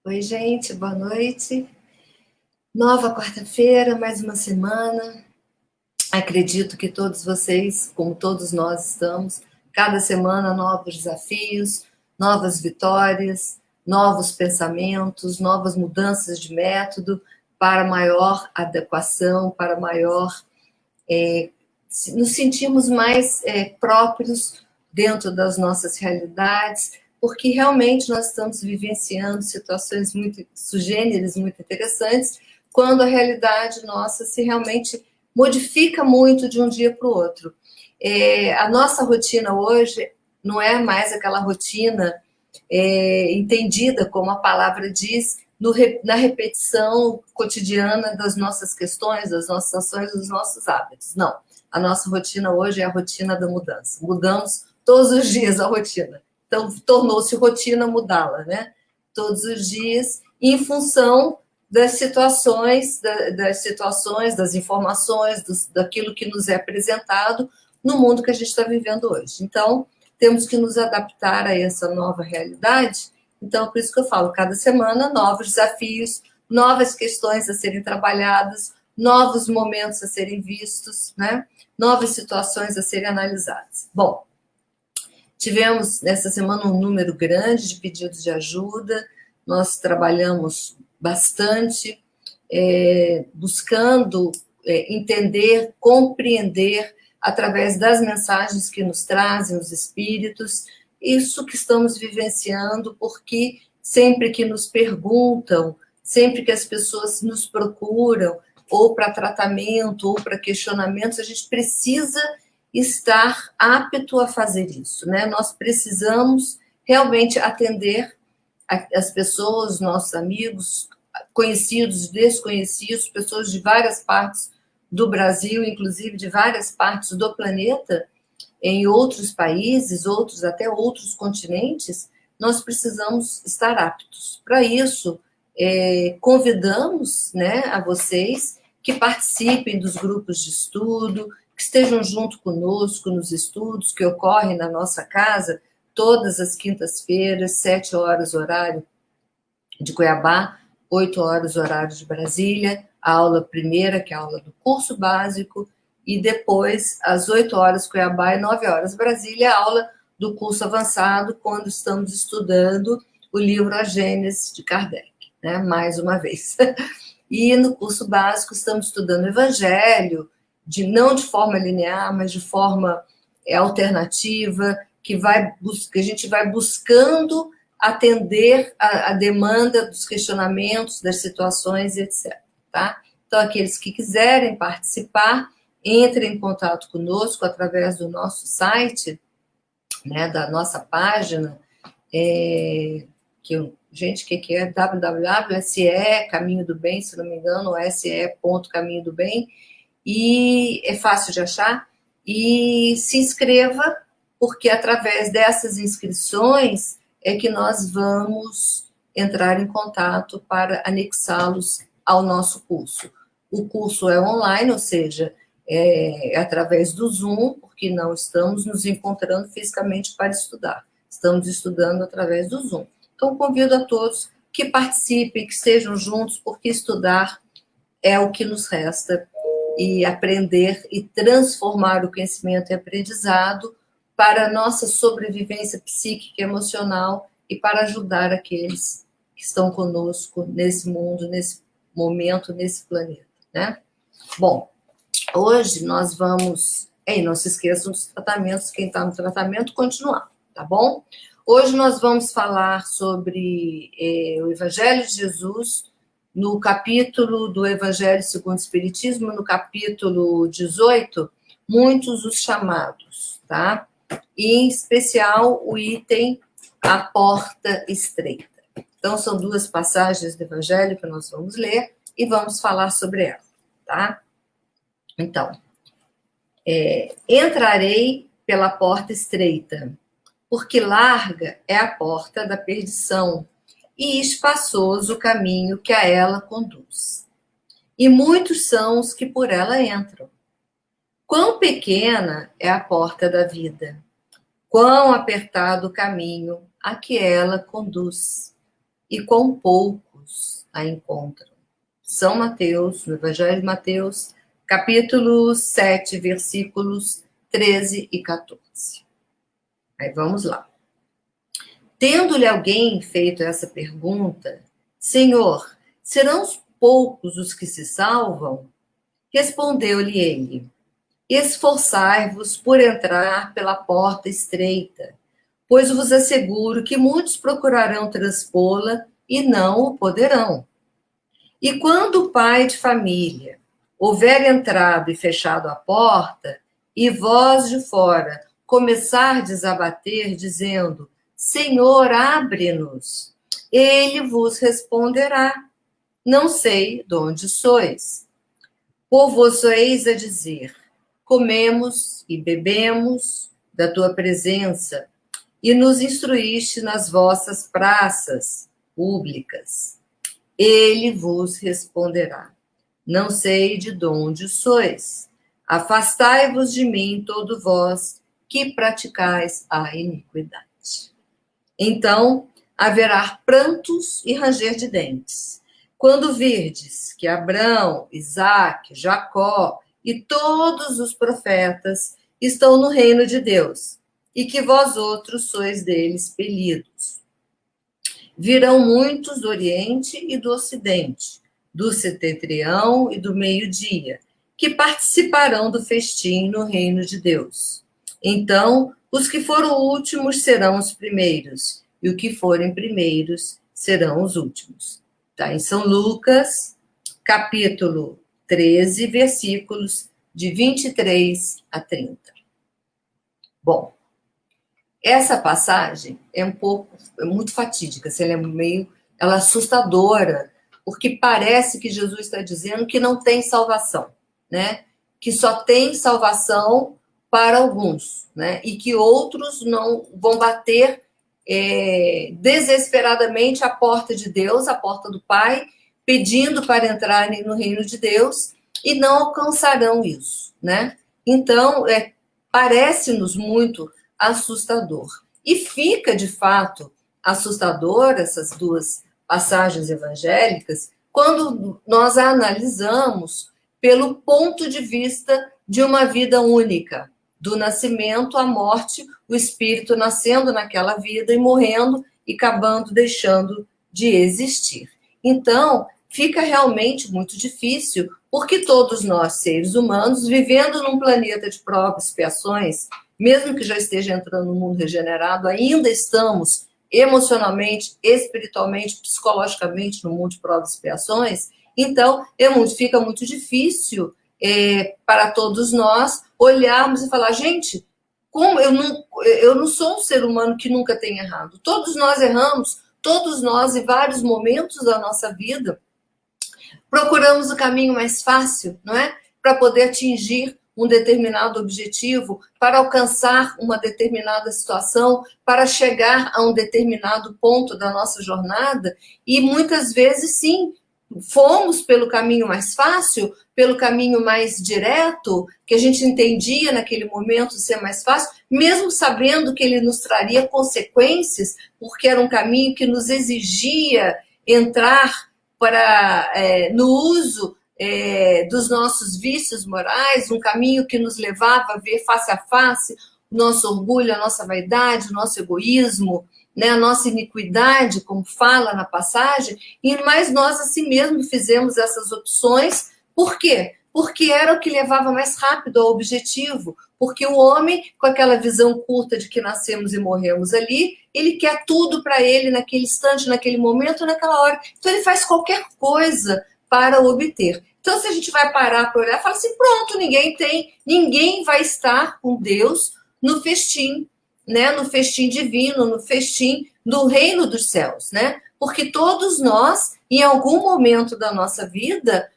Oi, gente, boa noite. Nova quarta-feira, mais uma semana. Acredito que todos vocês, como todos nós estamos, cada semana novos desafios, novas vitórias, novos pensamentos, novas mudanças de método para maior adequação, para maior. Nos sentimos mais próprios dentro das nossas realidades, porque realmente nós estamos vivenciando situações muito sugêneres, muito interessantes, quando a realidade nossa se realmente modifica muito de um dia para o outro. A nossa rotina hoje não é mais aquela rotina entendida, como a palavra diz, na repetição cotidiana das nossas questões, das nossas ações, dos nossos hábitos. Não. A nossa rotina hoje é a rotina da mudança. Mudamos todos os dias a rotina. Então, tornou-se rotina mudá-la, né? Todos os dias, em função das situações, das informações, daquilo que nos é apresentado no mundo que a gente está vivendo hoje. Então, temos que nos adaptar a essa nova realidade. Então, por isso que eu falo, cada semana, novos desafios, novas questões a serem trabalhadas, novos momentos a serem vistos, né? Novas situações a serem analisadas. Bom, tivemos nessa semana um número grande de pedidos de ajuda, nós trabalhamos bastante, buscando entender, compreender, através das mensagens que nos trazem os espíritos, isso que estamos vivenciando, porque sempre que nos perguntam, sempre que as pessoas nos procuram, ou para tratamento, ou para questionamentos, a gente precisa estar apto a fazer isso, né? Nós precisamos realmente atender as pessoas, nossos amigos, conhecidos, desconhecidos, pessoas de várias partes do Brasil, inclusive de várias partes do planeta, em outros países, até outros continentes, nós precisamos estar aptos. Para isso, convidamos, né, a vocês que participem dos grupos de estudo, que estejam junto conosco nos estudos que ocorrem na nossa casa, todas as quintas-feiras, 7 horas, horário de Cuiabá, 8 horas, horário de Brasília, a aula primeira, que é a aula do curso básico, e depois, às 8 horas, Cuiabá, e 9 horas, Brasília, a aula do curso avançado, quando estamos estudando o livro A Gênese, de Kardec, né? Mais uma vez. E no curso básico estamos estudando o Evangelho, não de forma linear, mas de forma alternativa, que a gente vai buscando atender a demanda dos questionamentos, das situações, etc. Tá? Então, aqueles que quiserem participar, entrem em contato conosco através do nosso site, né, da nossa página, gente, que é www.se Caminho do Bem, se não me engano, se.caminho do bem, e é fácil de achar, e se inscreva, porque através dessas inscrições é que nós vamos entrar em contato para anexá-los ao nosso curso. O curso é online, ou seja, através do Zoom, porque não estamos nos encontrando fisicamente para estudar. Estamos estudando através do Zoom. Então, convido a todos que participem, que estejam juntos, porque estudar é o que nos resta, e aprender e transformar o conhecimento e aprendizado para a nossa sobrevivência psíquica e emocional e para ajudar aqueles que estão conosco nesse mundo, nesse momento, nesse planeta, né? Bom, hoje nós vamos... não se esqueçam dos tratamentos, quem está no tratamento, continuar, tá bom? Hoje nós vamos falar sobre o Evangelho de Jesus, no capítulo do Evangelho segundo o Espiritismo, no capítulo 18, muitos os chamados, tá? E, em especial, o item A Porta Estreita. Então, são duas passagens do Evangelho que nós vamos ler e vamos falar sobre ela, tá? Então, entrarei pela porta estreita, porque larga é a porta da perdição, e espaçoso o caminho que a ela conduz. E muitos são os que por ela entram. Quão pequena é a porta da vida, quão apertado o caminho a que ela conduz. e quão poucos a encontram. São Mateus, no Evangelho de Mateus, capítulo 7, versículos 13 e 14. Aí vamos lá. Tendo-lhe alguém feito essa pergunta, Senhor, serão poucos os que se salvam? Respondeu-lhe ele, esforçai-vos por entrar pela porta estreita, pois vos asseguro que muitos procurarão transpô-la e não o poderão. E quando o pai de família houver entrado e fechado a porta, e vós de fora começardes a bater, dizendo, Senhor, abre-nos, ele vos responderá, não sei de onde sois. Por vos sois a dizer, comemos e bebemos da tua presença, e nos instruíste nas vossas praças públicas. Ele vos responderá, não sei de onde sois. Afastai-vos de mim, todo vós, que praticais a iniquidade. Então, haverá prantos e ranger de dentes. Quando virdes que Abraão, Isaque, Jacó e todos os profetas estão no reino de Deus, e que vós outros sois deles expelidos. Virão muitos do Oriente e do Ocidente, do setentrião e do meio-dia, que participarão do festim no reino de Deus. Então, os que foram últimos serão os primeiros, e os que forem primeiros serão os últimos. Está em São Lucas, capítulo 13, versículos de 23 a 30. Bom, essa passagem é muito fatídica, ela é assustadora, porque parece que Jesus está dizendo que não tem salvação, né? Que só tem salvação para alguns, né? E que outros não vão bater desesperadamente a porta de Deus, a porta do Pai, pedindo para entrarem no reino de Deus e não alcançarão isso, né? Então, parece-nos muito assustador. E fica, de fato, assustador essas duas passagens evangélicas quando nós a analisamos pelo ponto de vista de uma vida única, do nascimento à morte, o espírito nascendo naquela vida e morrendo e acabando deixando de existir. Então, fica realmente muito difícil, porque todos nós, seres humanos, vivendo num planeta de provas e expiações, mesmo que já esteja entrando no mundo regenerado, ainda estamos emocionalmente, espiritualmente, psicologicamente no mundo de provas e expiações, então fica muito difícil para todos nós olharmos e falar, gente, como eu não sou um ser humano que nunca tenha errado. Todos nós erramos, todos nós, em vários momentos da nossa vida, procuramos o caminho mais fácil, não é? Para poder atingir um determinado objetivo, para alcançar uma determinada situação, para chegar a um determinado ponto da nossa jornada, e muitas vezes, sim, fomos pelo caminho mais fácil, pelo caminho mais direto, que a gente entendia naquele momento ser mais fácil, mesmo sabendo que ele nos traria consequências, porque era um caminho que nos exigia entrar no uso dos nossos vícios morais, um caminho que nos levava a ver face a face o nosso orgulho, a nossa vaidade, o nosso egoísmo, né, a nossa iniquidade, como fala na passagem, mas nós assim mesmo fizemos essas opções. Por quê? Porque era o que levava mais rápido ao objetivo, porque o homem, com aquela visão curta de que nascemos e morremos ali, ele quer tudo para ele naquele instante, naquele momento, naquela hora. Então ele faz qualquer coisa para obter. Então, se a gente vai parar para olhar, fala assim, pronto, ninguém vai estar com Deus no festim, né? No festim divino, no festim do reino dos céus, né? Porque todos nós, em algum momento da nossa vida,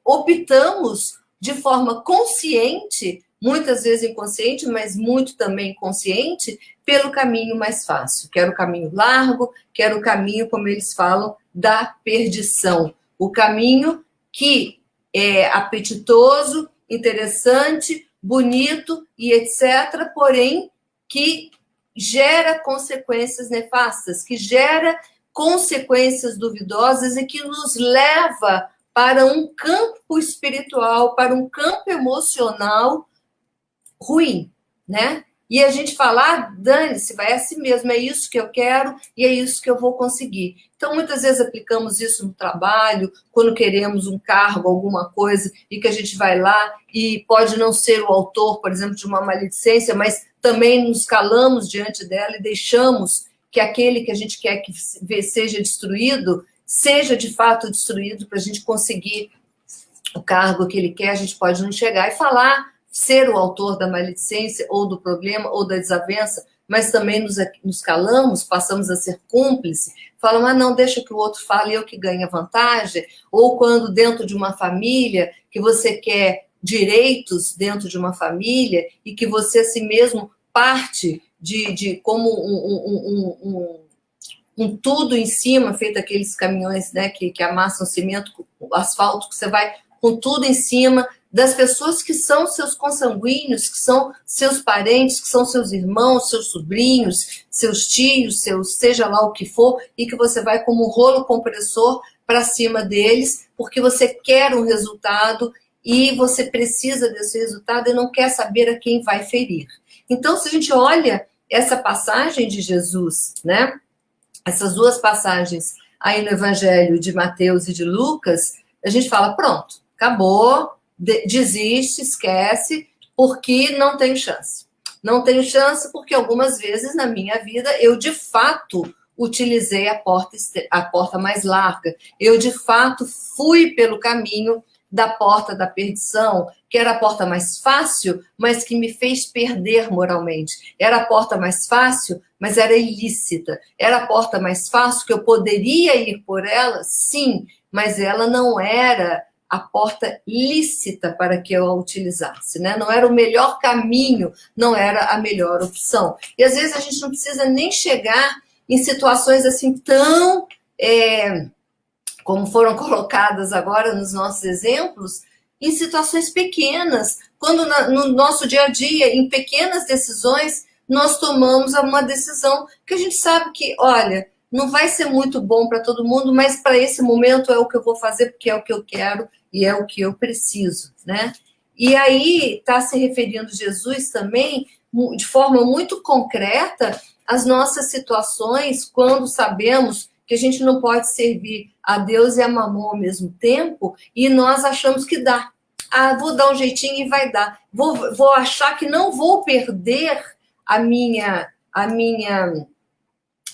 optamos de forma consciente, muitas vezes inconsciente, mas muito também consciente, pelo caminho mais fácil, que era o caminho largo, que era o caminho, como eles falam, da perdição. O caminho que é apetitoso, interessante, bonito e etc., porém que gera consequências nefastas, que gera consequências duvidosas e que nos leva para um campo espiritual, para um campo emocional ruim, né? E a gente fala, dane-se, vai assim mesmo, é isso que eu quero e é isso que eu vou conseguir. Então, muitas vezes aplicamos isso no trabalho, quando queremos um cargo, alguma coisa, e que a gente vai lá e pode não ser o autor, por exemplo, de uma maledicência, mas também nos calamos diante dela e deixamos que aquele que a gente quer que seja destruído, seja de fato destruído para a gente conseguir o cargo que ele quer. A gente pode não chegar e falar, ser o autor da maledicência ou do problema ou da desavença, mas também nos calamos, passamos a ser cúmplice, falam, não, deixa que o outro fale, eu que ganho vantagem, ou quando dentro de uma família, que você quer direitos dentro de uma família e que você assim mesmo parte de como um tudo em cima, feito aqueles caminhões, né, que amassam cimento, asfalto, que você vai com tudo em cima das pessoas que são seus consanguíneos, que são seus parentes, que são seus irmãos, seus sobrinhos, seus tios, seja lá o que for, e que você vai como um rolo compressor para cima deles, porque você quer um resultado e você precisa desse resultado e não quer saber a quem vai ferir. Então, se a gente olha essa passagem de Jesus, né, essas duas passagens aí no Evangelho de Mateus e de Lucas, a gente fala, pronto, acabou, desiste, esquece, porque não tenho chance. Não tenho chance porque algumas vezes na minha vida eu, de fato, utilizei a porta mais larga. Eu, de fato, fui pelo caminho da porta da perdição, que era a porta mais fácil, mas que me fez perder moralmente. Era a porta mais fácil, mas era ilícita. Era a porta mais fácil, que eu poderia ir por ela, sim, mas ela não era a porta lícita para que eu a utilizasse, né? Não era o melhor caminho, não era a melhor opção. E às vezes a gente não precisa nem chegar em situações assim tão... como foram colocadas agora nos nossos exemplos, em situações pequenas, quando no nosso dia a dia, em pequenas decisões, nós tomamos uma decisão que a gente sabe que, olha, não vai ser muito bom para todo mundo, mas para esse momento é o que eu vou fazer, porque é o que eu quero e é o que eu preciso, né? E aí está se referindo Jesus também, de forma muito concreta, às nossas situações, quando sabemos que a gente não pode servir a Deus e a Mamon ao mesmo tempo, e nós achamos que dá. Vou dar um jeitinho e vai dar. Vou achar que não vou perder a minha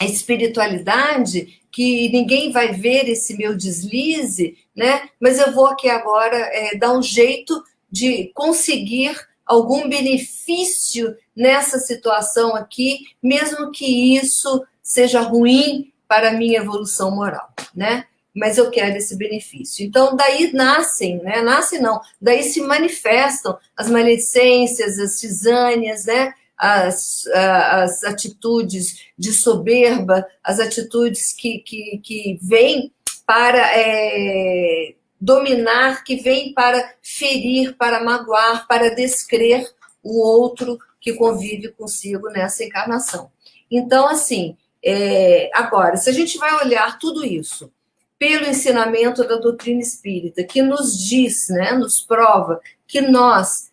espiritualidade, que ninguém vai ver esse meu deslize, né? Mas eu vou aqui agora dar um jeito de conseguir algum benefício nessa situação aqui, mesmo que isso seja ruim para a minha evolução moral, né? Mas eu quero esse benefício. Então, daí nascem, né? Nascem não, daí se manifestam as maledicências, as cisânias, né? As atitudes de soberba, as atitudes que vêm para dominar, que vêm para ferir, para magoar, para descrer o outro que convive consigo nessa encarnação. Então, assim, agora, se a gente vai olhar tudo isso pelo ensinamento da doutrina espírita, que nos diz, né, nos prova que nós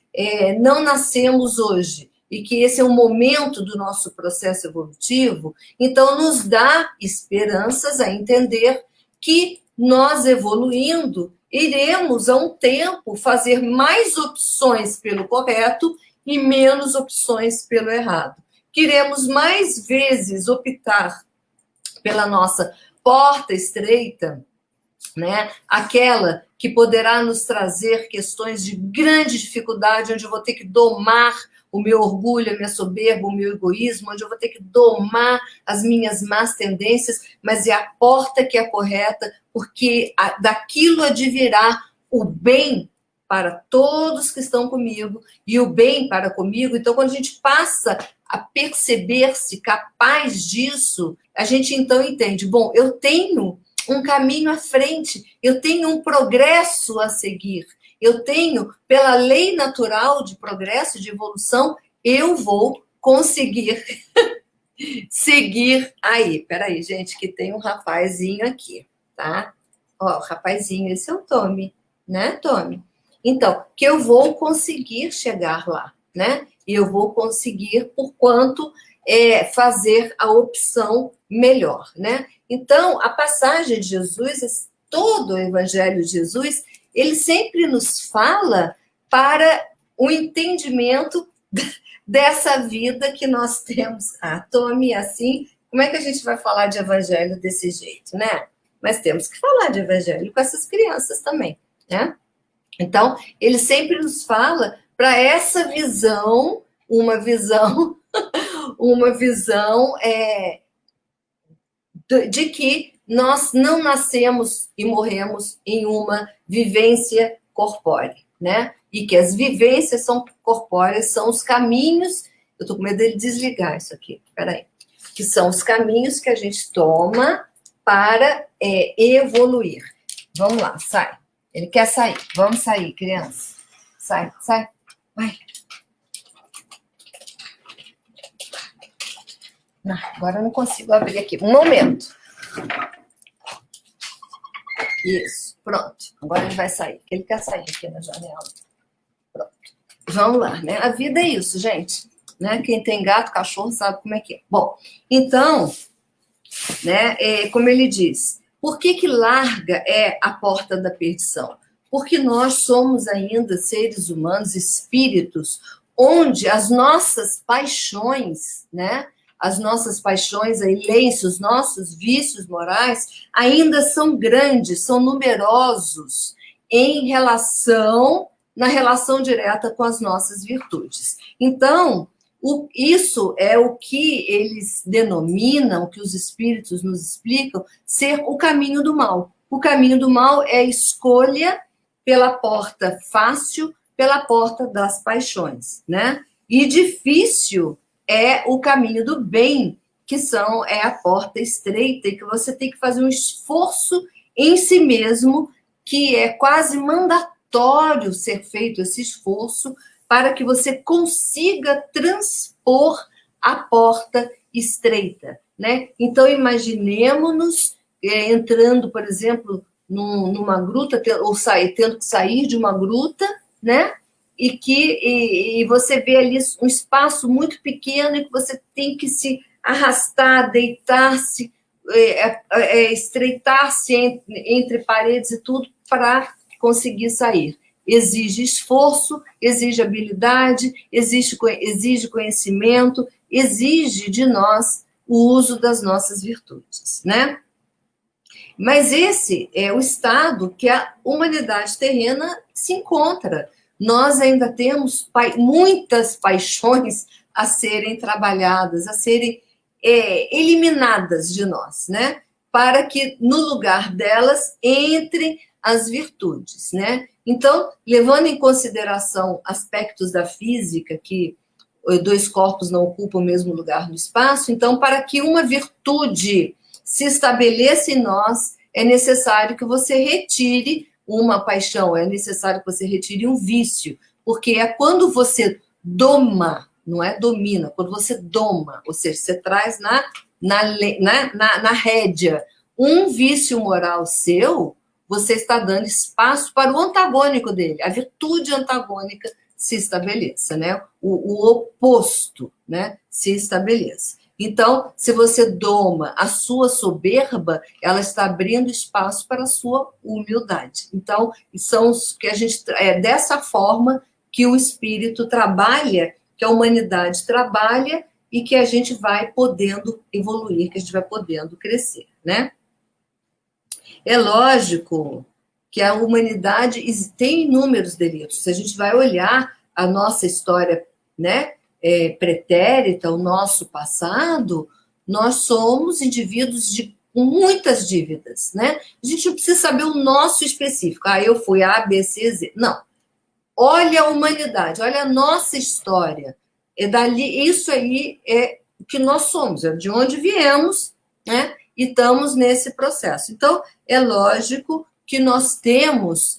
não nascemos hoje e que esse é um momento do nosso processo evolutivo, então nos dá esperanças a entender que nós evoluindo iremos a um tempo fazer mais opções pelo correto e menos opções pelo errado. Queremos mais vezes optar pela nossa porta estreita, né? Aquela que poderá nos trazer questões de grande dificuldade, onde eu vou ter que domar o meu orgulho, a minha soberba, o meu egoísmo, onde eu vou ter que domar as minhas más tendências, mas é a porta que é correta, porque daquilo advirá o bem para todos que estão comigo e o bem para comigo. Então, quando a gente passa a perceber-se capaz disso, a gente então entende, bom, eu tenho um caminho à frente, eu tenho um progresso a seguir, eu tenho, pela lei natural de progresso, de evolução, eu vou conseguir seguir aí. Peraí, gente, que tem um rapazinho aqui, tá? Ó, o rapazinho, esse é o Tommy, né, Tommy? Então, que eu vou conseguir chegar lá, né? E eu vou conseguir, por quanto fazer a opção melhor, né? Então, a passagem de Jesus, todo o Evangelho de Jesus, ele sempre nos fala para o entendimento dessa vida que nós temos. Ah, Tommy, assim, como é que a gente vai falar de evangelho desse jeito, né? Mas temos que falar de evangelho com essas crianças também, né? Então, ele sempre nos fala para essa visão, uma visão, uma visão de que nós não nascemos e morremos em uma vivência corpórea, né? E que as vivências são corpóreas, são os caminhos. Eu estou com medo dele desligar isso aqui, peraí. Que são os caminhos que a gente toma para evoluir. Vamos lá, sai. Ele quer sair. Vamos sair, criança. Sai, sai. Vai. Não, agora eu não consigo abrir aqui. Um momento. Isso, pronto. Agora ele vai sair. Ele quer sair aqui na janela. Pronto. Vamos lá, né? A vida é isso, gente. Né? Quem tem gato, cachorro, sabe como é que é. Bom, então, né, como ele diz, por que larga é a porta da perdição? Porque nós somos ainda seres humanos, espíritos, onde as nossas paixões, né? As nossas paixões, a ilência, os nossos vícios morais ainda são grandes, são numerosos na relação direta com as nossas virtudes. Então, isso é o que eles denominam, que os espíritos nos explicam, ser o caminho do mal. O caminho do mal é a escolha pela porta fácil, pela porta das paixões, né? E difícil é o caminho do bem, que é a porta estreita, e que você tem que fazer um esforço em si mesmo, que é quase mandatório ser feito esse esforço, para que você consiga transpor a porta estreita, né? Então, imaginemos-nos entrando, por exemplo, numa gruta, ou tendo que sair de uma gruta, né? E você vê ali um espaço muito pequeno e que você tem que se arrastar, deitar-se, estreitar-se entre paredes e tudo para conseguir sair. Exige esforço, exige habilidade, exige conhecimento, exige de nós o uso das nossas virtudes, né? Mas esse é o estado que a humanidade terrena se encontra. Nós ainda temos muitas paixões a serem trabalhadas, a serem eliminadas de nós, né? Para que no lugar delas entre as virtudes, né? Então, levando em consideração aspectos da física, que dois corpos não ocupam o mesmo lugar no espaço, então, para que uma virtude se estabeleça em nós, é necessário que você retire uma paixão, é necessário que você retire um vício, porque é quando você doma, não é domina, quando você doma, ou seja, você traz na rédea um vício moral seu, você está dando espaço para o antagônico dele, a virtude antagônica se estabeleça, né? O oposto, né, se estabeleça. Então, se você doma a sua soberba, ela está abrindo espaço para a sua humildade. Então, são os que a gente é dessa forma que o espírito trabalha, que a humanidade trabalha e que a gente vai podendo evoluir, que a gente vai podendo crescer, né? É lógico que a humanidade tem inúmeros delitos. Se a gente vai olhar a nossa história, né, pretérita, o nosso passado, nós somos indivíduos com muitas dívidas, né? A gente não precisa saber o nosso específico. Eu fui A, B, C, Z. Não. Olha a humanidade, olha a nossa história. Isso aí é o que nós somos, é de onde viemos, né? E estamos nesse processo. Então, é lógico que nós temos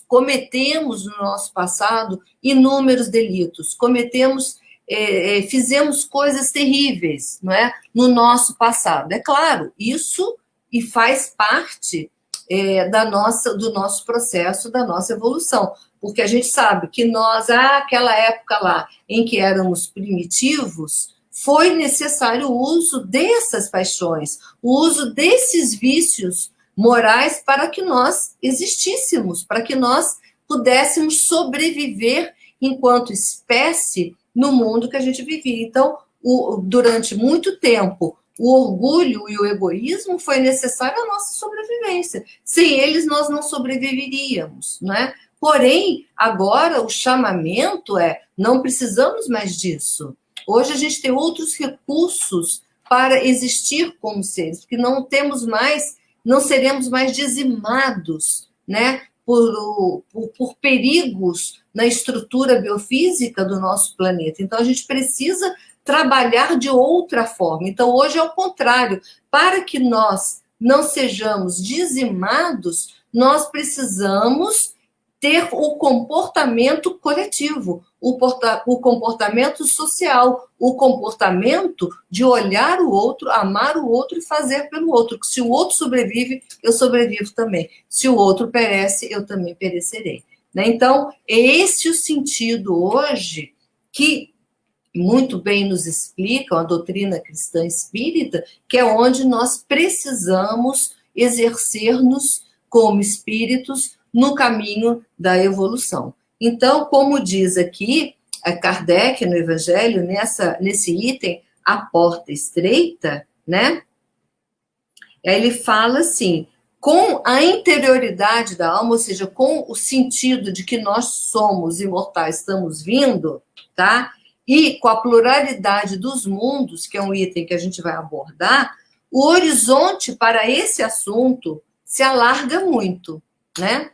cometemos no nosso passado inúmeros delitos, cometemos fizemos coisas terríveis, não é? No nosso passado. É claro, isso e faz parte do nosso processo, da nossa evolução. Porque a gente sabe que nós, aquela época lá em que éramos primitivos, foi necessário o uso dessas paixões, o uso desses vícios morais para que nós existíssemos, para que nós pudéssemos sobreviver enquanto espécie no mundo que a gente vivia. Então, durante muito tempo, o orgulho e o egoísmo foi necessário à nossa sobrevivência. Sem eles, nós não sobreviveríamos, não é? Porém, agora o chamamento não precisamos mais disso. Hoje a gente tem outros recursos para existir como seres, porque não seremos mais dizimados, né, por perigos na estrutura biofísica do nosso planeta. Então, a gente precisa trabalhar de outra forma. Então, hoje é o contrário. Para que nós não sejamos dizimados, nós precisamos ter o comportamento coletivo, o comportamento social, o comportamento de olhar o outro, amar o outro e fazer pelo outro. Se o outro sobrevive, eu sobrevivo também. Se o outro perece, eu também perecerei. Então, é esse o sentido hoje que muito bem nos explicam a doutrina cristã espírita, que é onde nós precisamos exercer-nos como espíritos no caminho da evolução. Então, como diz aqui Kardec no Evangelho, nesse item, a porta estreita, né? Ele fala assim, com a interioridade da alma, ou seja, com o sentido de que nós somos imortais, estamos vindo, tá? E com a pluralidade dos mundos, que é um item que a gente vai abordar, o horizonte para esse assunto se alarga muito, né?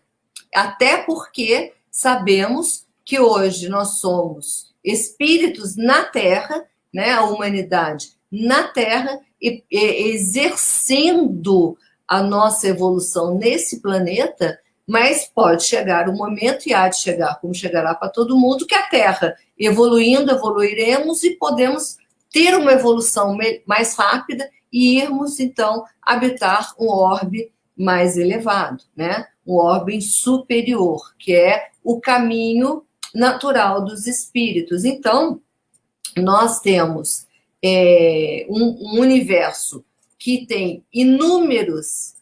Até porque sabemos que hoje nós somos espíritos na Terra, né? A humanidade na Terra, e exercendo a nossa evolução nesse planeta, mas pode chegar um momento, e há de chegar, como chegará para todo mundo, que a Terra, evoluiremos e podemos ter uma evolução mais rápida e irmos, então, habitar um orbe mais elevado, né? Um orbe superior, que é o caminho natural dos espíritos. Então, nós temos um universo que tem inúmeras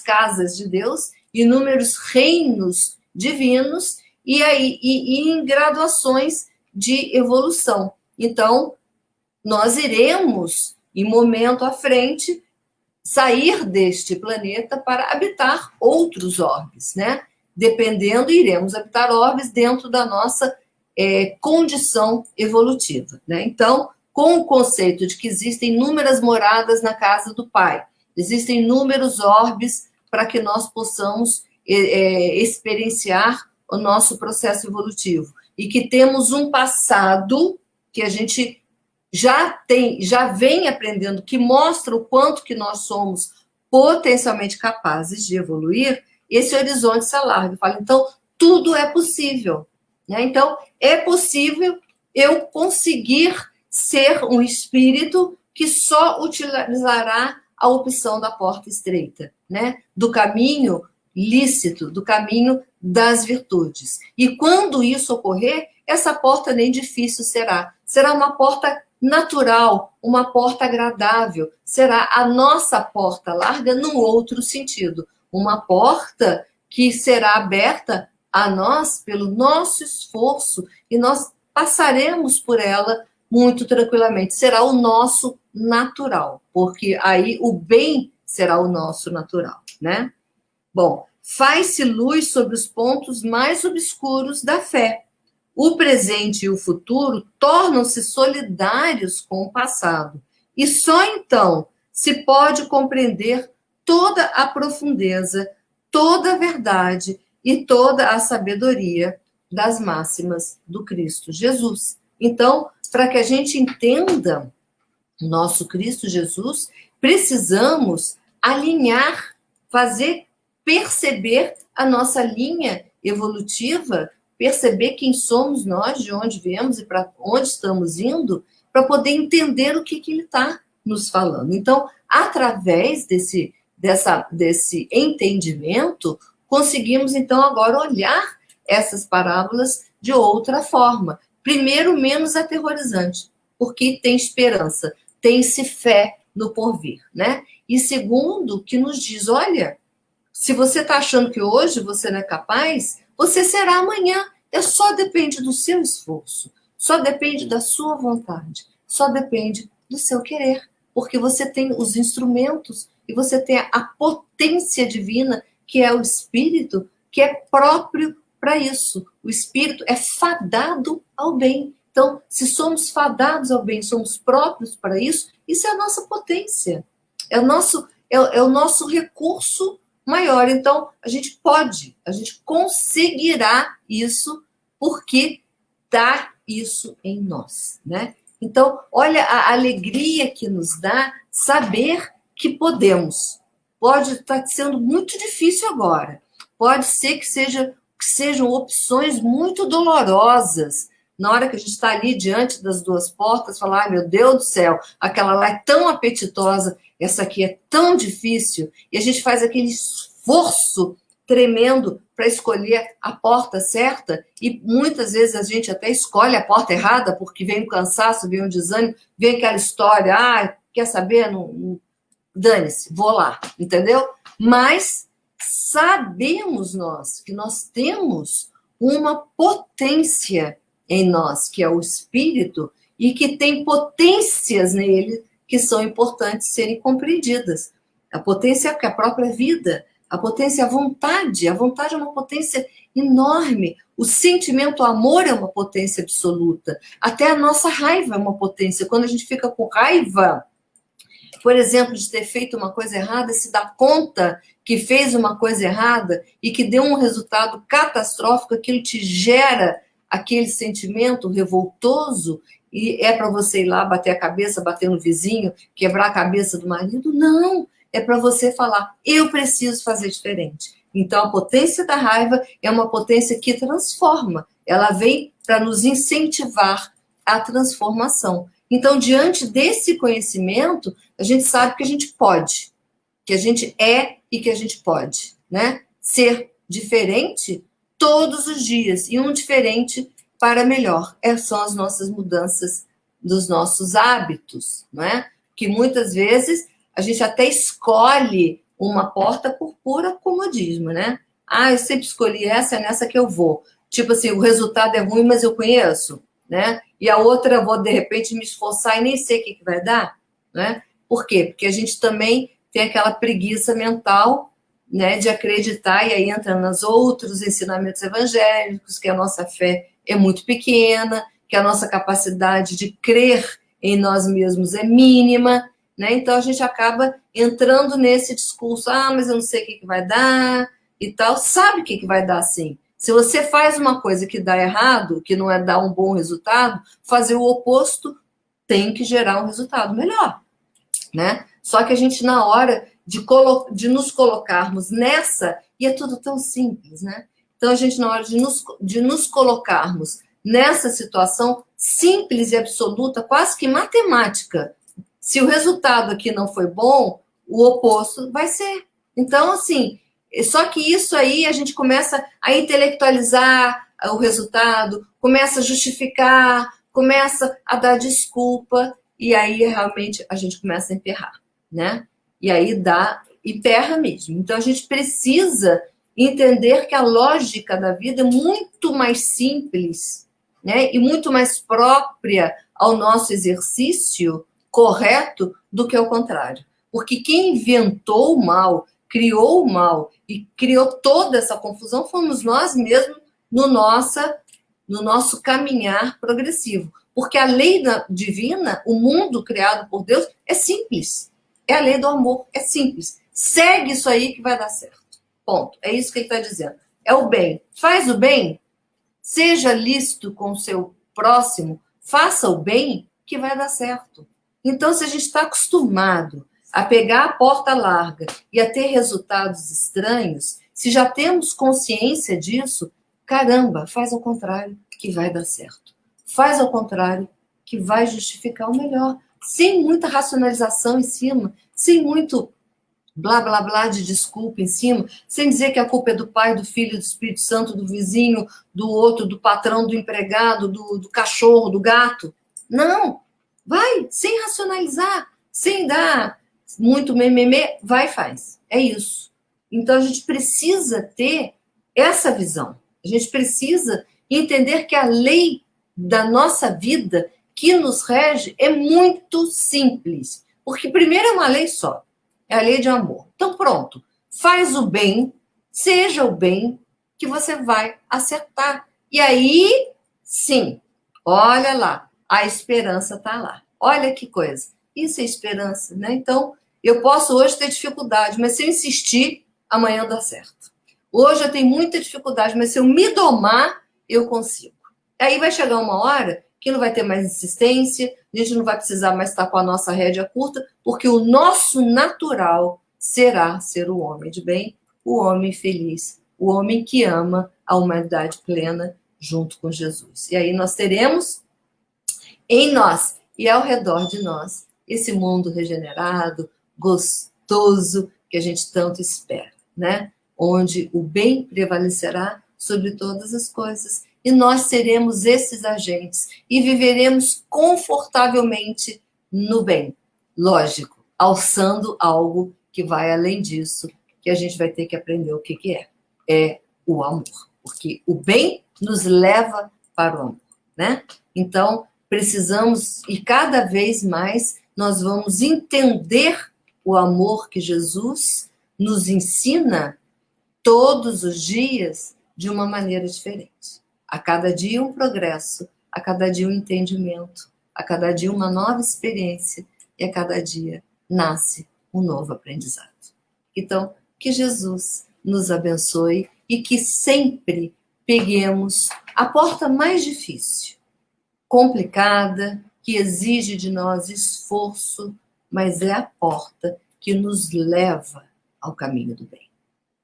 casas de Deus, inúmeros reinos divinos e em graduações de evolução. Então, nós iremos, em momento à frente, sair deste planeta para habitar outros orbes, né? Dependendo, iremos habitar orbes dentro da nossa condição evolutiva, né? Então, com o conceito de que existem inúmeras moradas na casa do Pai, existem inúmeros orbes para que nós possamos experienciar o nosso processo evolutivo, e que temos um passado que a gente já vem aprendendo, que mostra o quanto que nós somos potencialmente capazes de evoluir, esse horizonte se alarga. Então, tudo é possível, né? Então, é possível eu conseguir ser um espírito que só utilizará a opção da porta estreita, né? Do caminho lícito, do caminho das virtudes. E quando isso ocorrer, essa porta nem difícil será. Será uma porta natural, uma porta agradável. Será a nossa porta larga num outro sentido. Uma porta que será aberta a nós pelo nosso esforço e nós passaremos por ela muito tranquilamente. Será o nosso natural, porque aí o bem será o nosso natural, né? Bom, faz-se luz sobre os pontos mais obscuros da fé. O presente e o futuro tornam-se solidários com o passado. E só então se pode compreender toda a profundeza, toda a verdade e toda a sabedoria das máximas do Cristo Jesus. Então, para que a gente entenda nosso Cristo Jesus, precisamos alinhar, fazer perceber a nossa linha evolutiva perceber quem somos nós, de onde viemos e para onde estamos indo, para poder entender o que ele está nos falando. Então, através desse entendimento, conseguimos, então, agora olhar essas parábolas de outra forma. Primeiro, menos aterrorizante, porque tem esperança, tem-se fé no porvir, né? E segundo, que nos diz, olha, se você está achando que hoje você não é capaz, você será amanhã. Só depende do seu esforço, só depende da sua vontade, só depende do seu querer, porque você tem os instrumentos e você tem a potência divina, que é o Espírito, que é próprio para isso. O Espírito é fadado ao bem. Então, se somos fadados ao bem, somos próprios para isso, isso é a nossa potência, é o nosso recurso maior. Então, a gente conseguirá isso, porque dá isso em nós, né? Então, olha a alegria que nos dá saber que podemos. Pode estar sendo muito difícil agora, pode ser que sejam opções muito dolorosas, na hora que a gente está ali diante das duas portas, falar, ai meu Deus do céu, aquela lá é tão apetitosa, essa aqui é tão difícil, e a gente faz aquele esforço tremendo para escolher a porta certa, e muitas vezes a gente até escolhe a porta errada, porque vem um cansaço, vem um desânimo, vem aquela história, quer saber? Não, dane-se, vou lá, entendeu? Mas sabemos nós que nós temos uma potência em nós, que é o Espírito, e que tem potências nele que são importantes serem compreendidas. A potência é a própria vida, a potência é a vontade é uma potência enorme, o sentimento, o amor é uma potência absoluta, até a nossa raiva é uma potência. Quando a gente fica com raiva, por exemplo, de ter feito uma coisa errada, se dá conta que fez uma coisa errada e que deu um resultado catastrófico, aquilo te gera aquele sentimento revoltoso, e é para você ir lá bater a cabeça, bater no vizinho, quebrar a cabeça do marido? Não, é para você falar, eu preciso fazer diferente. Então, a potência da raiva é uma potência que transforma, ela vem para nos incentivar à transformação. Então, diante desse conhecimento, a gente sabe que a gente pode, que a gente é e que a gente pode, né? Ser diferente todos os dias, e um diferente para melhor. São as nossas mudanças dos nossos hábitos, não é? Que muitas vezes a gente até escolhe uma porta por pura comodismo, né? Eu sempre escolhi essa, é nessa que eu vou. Tipo assim, o resultado é ruim, mas eu conheço, né? E a outra eu vou, de repente, me esforçar e nem sei o que vai dar, né? Por quê? Porque a gente também tem aquela preguiça mental, né, de acreditar, e aí entra nos outros ensinamentos evangélicos, que a nossa fé é muito pequena, que a nossa capacidade de crer em nós mesmos é mínima, né? Então a gente acaba entrando nesse discurso, mas eu não sei o que vai dar e tal. Sabe o que vai dar sim. Se você faz uma coisa que dá errado, que não é dar um bom resultado, fazer o oposto tem que gerar um resultado melhor, né? Só que a gente, na hora de nos colocarmos nessa, e é tudo tão simples, né? Então, a gente, na hora de nos colocarmos nessa situação simples e absoluta, quase que matemática, se o resultado aqui não foi bom, o oposto vai ser. Então, assim, só que isso aí a gente começa a intelectualizar o resultado, começa a justificar, começa a dar desculpa, e aí realmente a gente começa a emperrar, né? E aí emperra mesmo. Então a gente precisa entender que a lógica da vida é muito mais simples, né? E muito mais própria ao nosso exercício correto do que ao contrário. Porque quem inventou o mal, criou o mal e criou toda essa confusão fomos nós mesmos no nosso caminhar progressivo. Porque a lei divina, o mundo criado por Deus, é simples. É a lei do amor, é simples. Segue isso aí que vai dar certo. Ponto. É isso que ele está dizendo. É o bem. Faz o bem, seja lícito com o seu próximo, faça o bem que vai dar certo. Então, se a gente está acostumado a pegar a porta larga e a ter resultados estranhos, se já temos consciência disso, Caramba, faz ao contrário, que vai dar certo. Faz ao contrário, que vai justificar o melhor. Sem muita racionalização em cima, sem muito blá, blá, blá de desculpa em cima, sem dizer que a culpa é do Pai, do Filho, do Espírito Santo, do vizinho, do outro, do patrão, do empregado, do cachorro, do gato. Não, vai, sem racionalizar, sem dar muito mememê, vai e faz. É isso. Então a gente precisa ter essa visão. A gente precisa entender que a lei da nossa vida que nos rege é muito simples. Porque primeiro é uma lei só. É a lei de amor. Então, pronto. Faz o bem, seja o bem, que você vai acertar. E aí, sim, olha lá, a esperança está lá. Olha que coisa. Isso é esperança, né? Então, eu posso hoje ter dificuldade, mas se eu insistir, amanhã dá certo. Hoje eu tenho muita dificuldade, mas se eu me domar, eu consigo. Aí vai chegar uma hora que não vai ter mais insistência, a gente não vai precisar mais estar com a nossa rédea curta, porque o nosso natural será ser o homem de bem, o homem feliz, o homem que ama a humanidade plena junto com Jesus. E aí nós teremos em nós e ao redor de nós esse mundo regenerado, gostoso, que a gente tanto espera, né? Onde o bem prevalecerá sobre todas as coisas e nós seremos esses agentes e viveremos confortavelmente no bem. Lógico, alçando algo que vai além disso, que a gente vai ter que aprender o que é. É o amor. Porque o bem nos leva para o amor, né? Então, precisamos, e cada vez mais, nós vamos entender o amor que Jesus nos ensina todos os dias de uma maneira diferente. A cada dia um progresso, a cada dia um entendimento, a cada dia uma nova experiência e a cada dia nasce um novo aprendizado. Então, que Jesus nos abençoe e que sempre peguemos a porta mais difícil, complicada, que exige de nós esforço, mas é a porta que nos leva ao caminho do bem.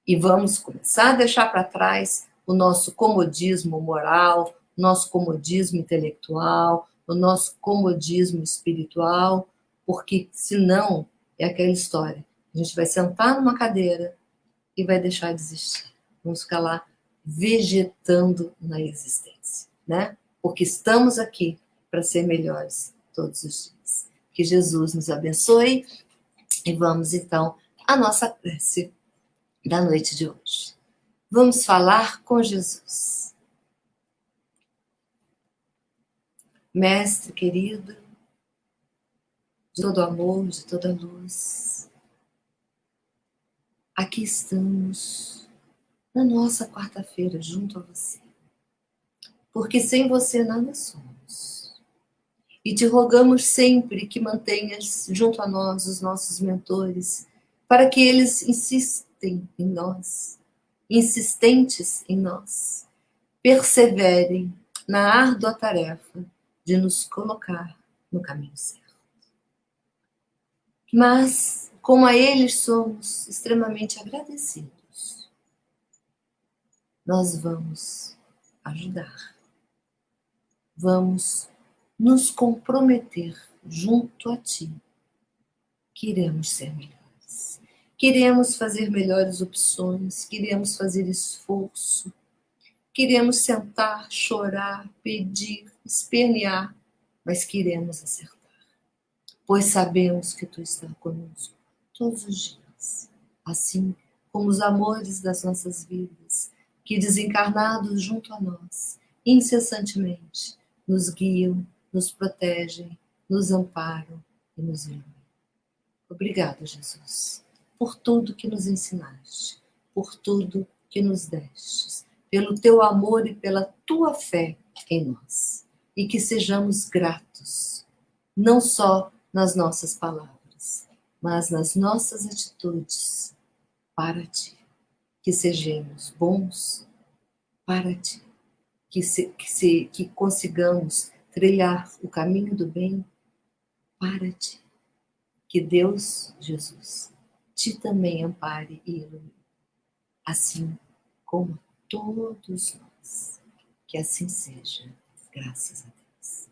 E vamos começar a deixar para trás o nosso comodismo moral, nosso comodismo intelectual, o nosso comodismo espiritual, porque senão é aquela história. A gente vai sentar numa cadeira e vai deixar de existir. Vamos ficar lá vegetando na existência, né? Porque estamos aqui para ser melhores todos os dias. Que Jesus nos abençoe e vamos então à nossa prece da noite de hoje. Vamos falar com Jesus. Mestre querido, de todo amor, de toda luz, aqui estamos na nossa quarta-feira junto a você, porque sem você nada somos. E te rogamos sempre que mantenhas junto a nós os nossos mentores, para que eles insistem em nós, insistentes em nós, perseverem na árdua tarefa de nos colocar no caminho certo. Mas, como a eles somos extremamente agradecidos, nós vamos ajudar, vamos nos comprometer junto a Ti. Queremos ser melhores, queremos fazer melhores opções, queremos fazer esforço, queremos sentar, chorar, pedir, espernear, mas queremos acertar, pois sabemos que Tu estás conosco todos os dias, assim como os amores das nossas vidas, que desencarnados junto a nós, incessantemente, nos guiam, nos protegem, nos amparam e nos iluminam. Obrigada, Jesus, por tudo que nos ensinaste, por tudo que nos destes, pelo Teu amor e pela Tua fé em nós. E que sejamos gratos, não só nas nossas palavras, mas nas nossas atitudes para Ti. Que sejamos bons para Ti, que consigamos trilhar o caminho do bem para Ti. Que Deus, Jesus, Te também ampare e ilumine, assim como todos nós. Deus. Que assim seja. Graças a Deus.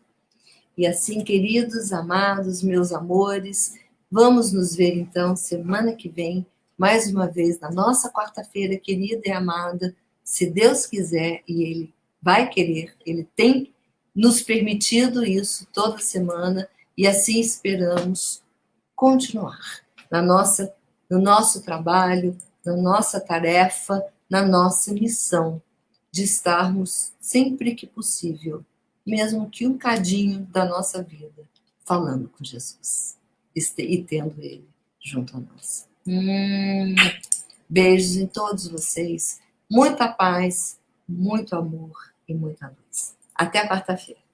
E assim, queridos, amados, meus amores, vamos nos ver então semana que vem, mais uma vez na nossa quarta-feira querida e amada, se Deus quiser, e Ele vai querer, Ele tem nos permitido isso toda semana, e assim esperamos continuar no nosso trabalho, na nossa tarefa, na nossa missão de estarmos sempre que possível, mesmo que um cadinho da nossa vida, falando com Jesus e tendo Ele junto a nós. Beijos em todos vocês, muita paz, muito amor e muita luz. Até quarta-feira.